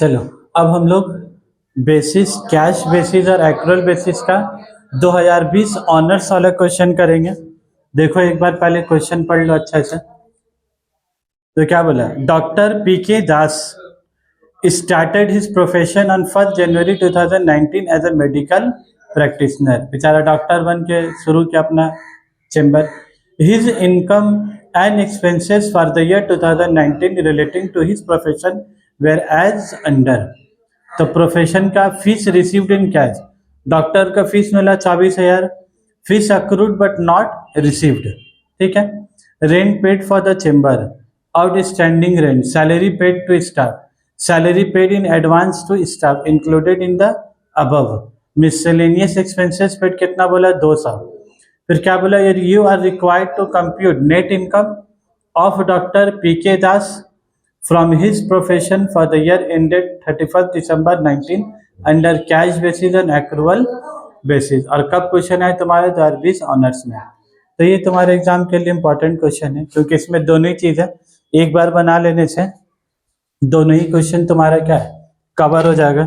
चलो अब हम लोग बेसिस कैश बेसिस और एक्रूअल बेसिस का 2020 ऑनर्स वाला क्वेश्चन करेंगे। देखो एक बार पहले क्वेश्चन पढ़ लो अच्छा से। तो क्या बोला, doctor PK Das started his profession on 1 January 2019 as a medical practitioner. बेचारा डॉक्टर बन के शुरू किया अपना chamber. His income and expenses for the year 2019 relating to his profession were as under. तो प्रोफेशन का fees received in cash, doctor का fees मिला 24,000, fees accrued but not received, ठीक है। Rent paid for the chamber, outstanding rent, salary paid to staff, salary paid in advance to staff included in the above, miscellaneous expenses paid कितना बोला 200। फिर क्या बोला, you are required to compute net income of doctor PK Das from his profession for the year ended 31st December 19 under cash basis and accrual basis। और कब question है तुम्हारे 2020 honours में। तो ये तुम्हारे एग्जाम के लिए इंपॉर्टेंट क्वेश्चन है क्योंकि इसमें दोनों ही चीज है, एक बार बना लेने से दोनों ही क्वेश्चन तुम्हारा क्या है कवर हो जाएगा।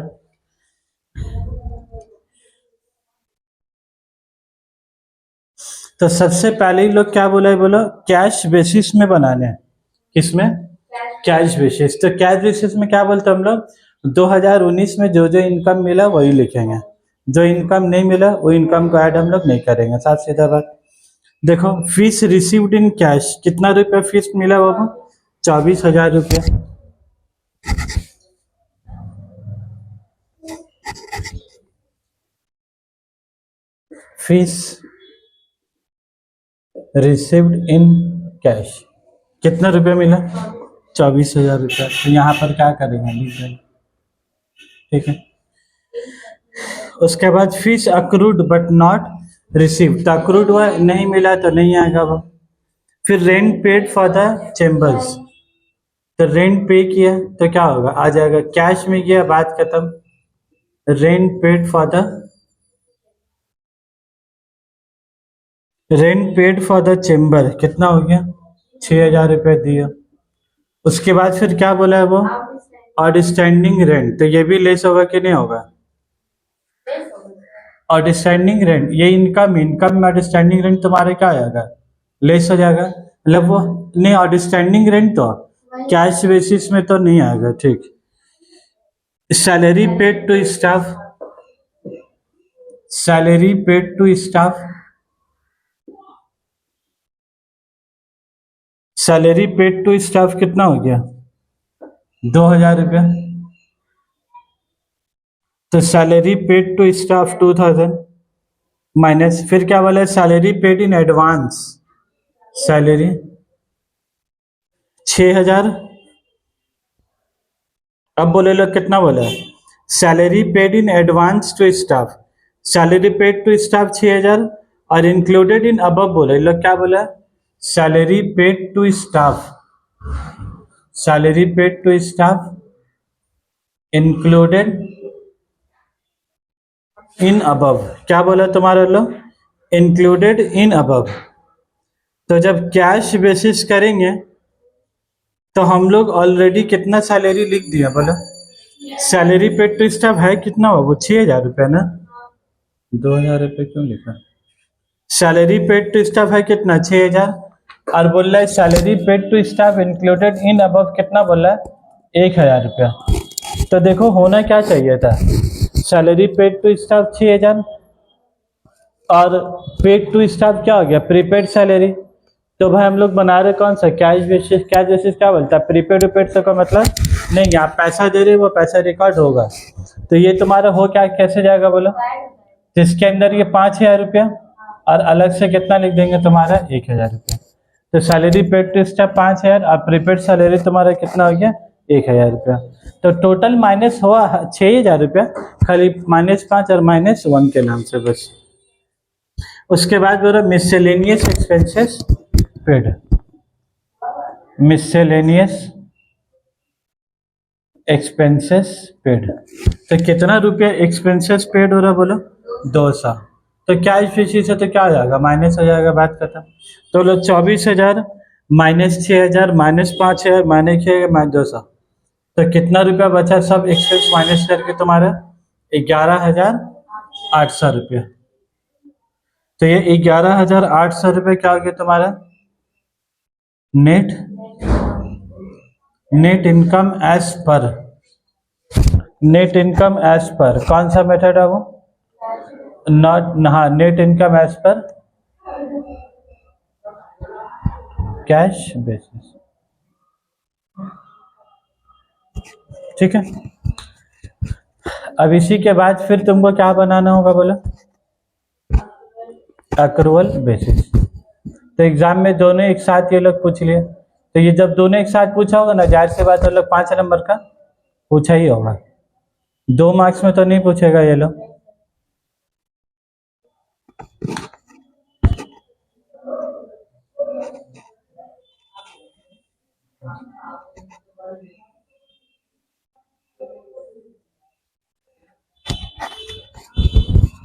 तो सबसे पहले ही लोग क्या बोला है, बोलो कैश बेसिस में बनाने हैं। किसमें? Cash basis. तो कैश बेसिस में क्या बोलते हैं हम लोग, 2019 में जो जो इनकम मिला वही लिखेंगे, जो इनकम नहीं मिला वो इनकम को ऐड हम लोग नहीं करेंगे। साफ सीधा बात। देखो फीस रिसीव्ड इन कैश, कितना रुपया फीस मिला बाबू, 24,000 रुपया। फीस रिसीव्ड इन कैश कितना रुपया मिला, 24,000 रुपया। तो यहाँ पर क्या करेंगे, ठीक है। उसके बाद fees accrued but not receive, तो अक्रूड हुआ नहीं मिला तो नहीं आएगा वो। फिर rent paid for the chambers, तो रेंट पे किया तो क्या होगा, आ जाएगा कैश में गया, बात खत्म। Rent paid for the chamber कितना हो गया, 6,000 रुपये दिया। उसके बाद फिर क्या बोला है वो, आउटस्टैंडिंग रेंट, तो ये भी लेस होगा कि नहीं होगा, आउटस्टैंडिंग रेंट, ये इनकम में आउटस्टैंडिंग रेंट तुम्हारे क्या आएगा, लेस हो जाएगा। मतलब वो नहीं, आउटस्टैंडिंग रेंट तो कैश बेसिस में तो नहीं आएगा, ठीक। Salary paid to staff, salary paid to staff, salary paid to staff कितना हो गया, 2,000 रुपया। तो salary paid to staff 2,000 minus, फिर क्या बोला, salary paid in advance, salary 6,000। अब बोले लोग कितना बोला, salary paid in advance to staff, salary paid to staff 6,000 और इंक्लूडेड इन अबव बोले लोग क्या बोला, salary paid to staff, salary paid to staff included in above, क्या बोला तुम्हारा लोग, इंक्लूडेड इन अबव। तो जब कैश बेसिस करेंगे तो हम लोग ऑलरेडी कितना सैलरी लिख दिया, बोला सैलरी पेड टू स्टाफ है कितना हो, वो 6,000 रुपया ना, 2,000 रुपये क्यों लिखा, सैलरी पेड टू स्टाफ है कितना 6,000 और बोल रहा है salary paid to staff included in above कितना बोल रहा है, 1,000 रुपया। तो देखो होना क्या चाहिए था, सैलरी पेड टू स्टाफ 6,000 और पेड टू स्टाफ क्या हो गया, प्रीपेड सैलरी। तो भाई हम लोग बना रहे कौन सा, कैश बेसिस। कैश बेसिस क्या बोलता है, प्रीपेड उपेड से का मतलब नहीं, आप पैसा दे रहे वो पैसा रिकॉर्ड होगा। तो ये तुम्हारा हो क्या कैसे जाएगा बोलो, जिसके अंदर ये 5,000 रुपया और अलग से कितना लिख देंगे तुम्हारा 1,000 रुपया। तो सैलरी पेड टू स्टाफ 5,000 और प्रीपेड सैलरी तुम्हारा कितना हो गया 1,000 रुपया। तो टोटल माइनस हुआ 6,000 रुपया, खाली -5 और -1 के नाम से बस। उसके बाद बोला miscellaneous expenses paid, miscellaneous expenses paid, तो कितना रुपया एक्सपेंसेस पेड हो रहा बोलो 200। तो कैश बेसिस से तो क्या हो जाएगा, माइनस हो जाएगा, बात खत्म। तो लो 24,000 -6,000 -5,000 -1,000 -200, तो कितना रुपया बचा सब एक्सपेंस माइनस करके तुम्हारा 11,800 रुपया। तो ये 11,800 रुपये क्या हो गया तुम्हारा net income as per. Net income as per कौन सा मेथड है वो? नॉट, हाँ, net income as per cash basis. ठीक है। अब इसी के बाद फिर तुमको क्या बनाना होगा बोलो? Accrual basis. तो एग्जाम में दोनों एक साथ ये लोग पूछ लिए, तो ये जब दोनों एक साथ पूछा होगा ना, जाहिर सी बात है लोग 5 नंबर का पूछा ही होगा, 2 मार्क्स में तो नहीं पूछेगा ये लोग।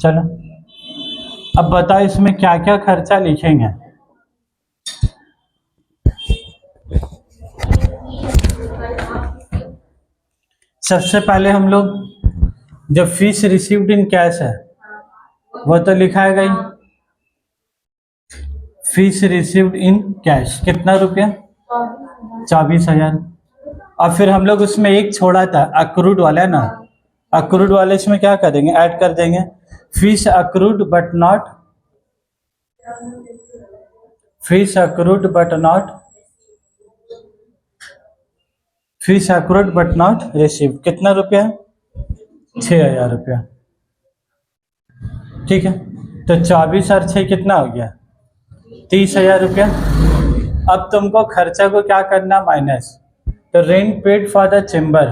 चलो अब बताओ इसमें क्या क्या खर्चा लिखेंगे। सबसे पहले हम लोग जो फीस रिसीव्ड इन कैश है वो तो लिखाएगा ही। फीस रिसीव्ड इन कैश कितना रुपया? 24,000। और फिर हम लोग उसमें एक छोड़ा था अक्रूड वाला ना, अक्रूड वाले इसमें क्या करेंगे? ऐड कर देंगे fees accrued but not, fees accrued but not, fees accrued but not receive. कितना रुपया? 6,000 रुपया। ठीक है, तो 24 और 6 कितना हो गया? 30,000 रुपया। अब तुमको खर्चा को क्या करना? माइनस। तो rent paid for the chamber,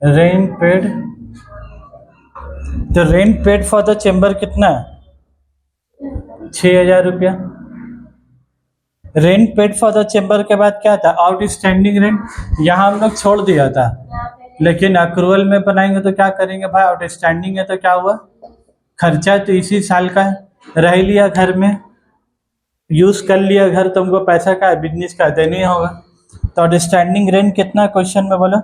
rent paid, तो rent paid for the chamber कितना है? 6,000 रुपया। Rent paid for the chamber के बाद क्या था? Outstanding rent. यहाँ हम लोग छोड़ दिया था, लेकिन अक्रूवल में बनाएंगे तो क्या करेंगे भाई? आउटस्टैंडिंग है तो क्या हुआ? खर्चा तो इसी साल का है, रह लिया घर में, यूज कर लिया घर, तुमको पैसा का बिजनेस का देना ही होगा। तो आउटस्टैंडिंग रेंट कितना क्वेश्चन में बोला?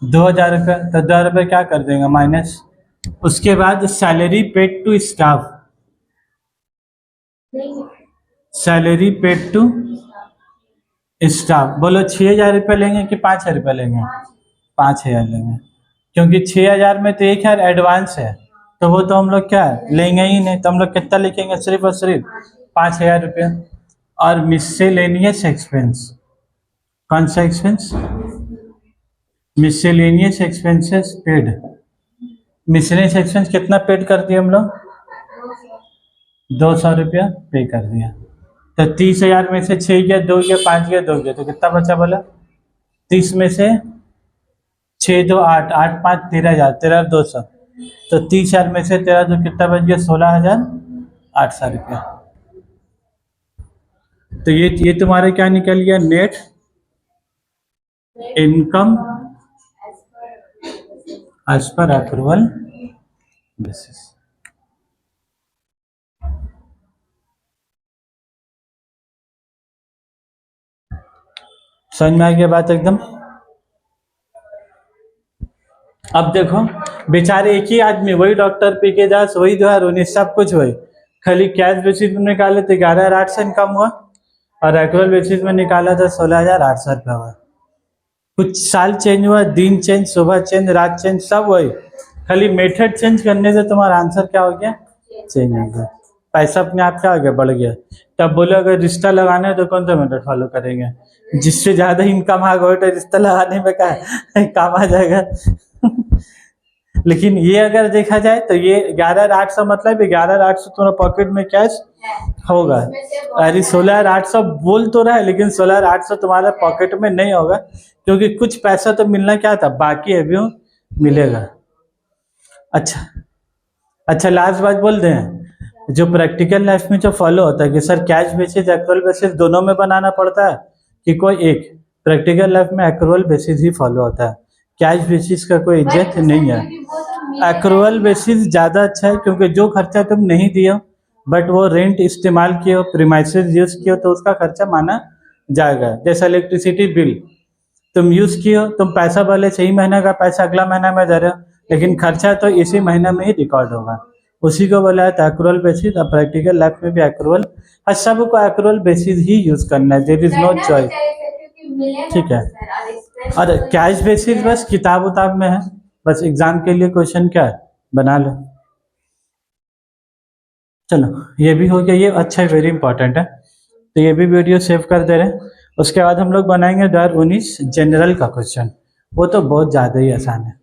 2,000 रुपये। तो 2,000 रुपये क्या कर देंगे? माइनस। उसके बाद salary paid to staff, salary paid to staff. बोलो 6,000 रुपये लेंगे कि 5,000 रुपये लेंगे? 5,000 लेंगे, क्योंकि 6,000 में तो 1,000 एडवांस है, तो वो तो हम लोग क्या लेंगे ही नहीं। तो हम लोग कितना लिखेंगे? सिर्फ और सिर्फ 5,000 रुपये। और मिससेलेनियस एक्सपेंस, कौन सा expense? Miscellaneous expenses paid. Miscellaneous expense कितना पेड कर दिया हम लोग? 200 रुपया पे कर दिया। तो 30,000 में से 6 गया, 2 गया, 5 गया, 2 गया, तो कितना बचा बोला? 30 में से 6 2 8, 8 5 13,000, 13,200। तो 30,000 में से 13 तो कितना बच गया? 16,800 रुपया। तो ये तुम्हारे क्या निकल गया? Net income as per accrual basis. समझ में आ गया बात एकदम? अब देखो बेचारे एक ही आदमी, वही डॉक्टर पीके दास, वही 2019, सब कुछ वही, खाली कैश बेसिस में निकाले तो 11,800 इनकम हुआ, और एक्रूवल बेसिस में निकाला तो 16,800 रुपया हुआ। कुछ साल चेंज हुआ, दिन चेंज, सुबह चेंज, रात चेंज, सब वही, खाली मेथड चेंज करने से तुम्हारा आंसर क्या हो गया? चेंज हो गया। पैसा अपने आप क्या हो गया? बढ़ गया। तब बोले अगर रिश्ता लगाना है तो कौन सा मेथड फॉलो करेंगे? जिससे ज्यादा इनकम आ गई तो रिश्ता लगाने में क्या काम आ जाएगा। लेकिन ये अगर देखा जाए तो ये 11,800 मतलब 11,800 तुम्हारा पॉकेट में कैश होगा। अरे 16,800 बोल तो रहा है, लेकिन 16,800 तुम्हारा पॉकेट में नहीं होगा, क्योंकि कुछ पैसा तो मिलना क्या था, बाकी अभी मिलेगा। अच्छा लास्ट बात बोल दें, जो प्रैक्टिकल लाइफ में जो फॉलो होता है कि sir cash basis accrual basis दोनों में बनाना पड़ता है कि कोई एक? प्रैक्टिकल लाइफ में एक्रूवल बेसिस ही फॉलो होता है, कैश बेसिस का कोई इज्जत नहीं है। एक्रूवल बेसिस ज़्यादा अच्छा है, क्योंकि जो खर्चा तुम नहीं दिए बट वो रेंट इस्तेमाल किए हो, प्रीमाइसेस यूज किए हो तो उसका खर्चा माना जाएगा। जैसे इलेक्ट्रिसिटी बिल तुम यूज किए हो, तुम पैसा भले 6 महीने का पैसा अगला महीना में दे रहे हो, लेकिन खर्चा तो इसी महीने में ही रिकॉर्ड होगा, उसी को बोला है एक्रूअल बेसिस। और प्रैक्टिकल लाइफ में भी एक्रूअल, और सबको एक्रूअल बेसिस ही यूज करना है, देयर इज नो चॉइस, ठीक है। और कैश बेसिस बस किताब उताब में है, बस एग्जाम के लिए क्वेश्चन क्या है बना लो। चलो ये भी हो गया, ये अच्छा है, वेरी इंपॉर्टेंट है, तो ये भी वीडियो सेव कर दे रहे हैं। उसके बाद हम लोग बनाएंगे 2019 जनरल का क्वेश्चन, वो तो बहुत ज़्यादा ही आसान है।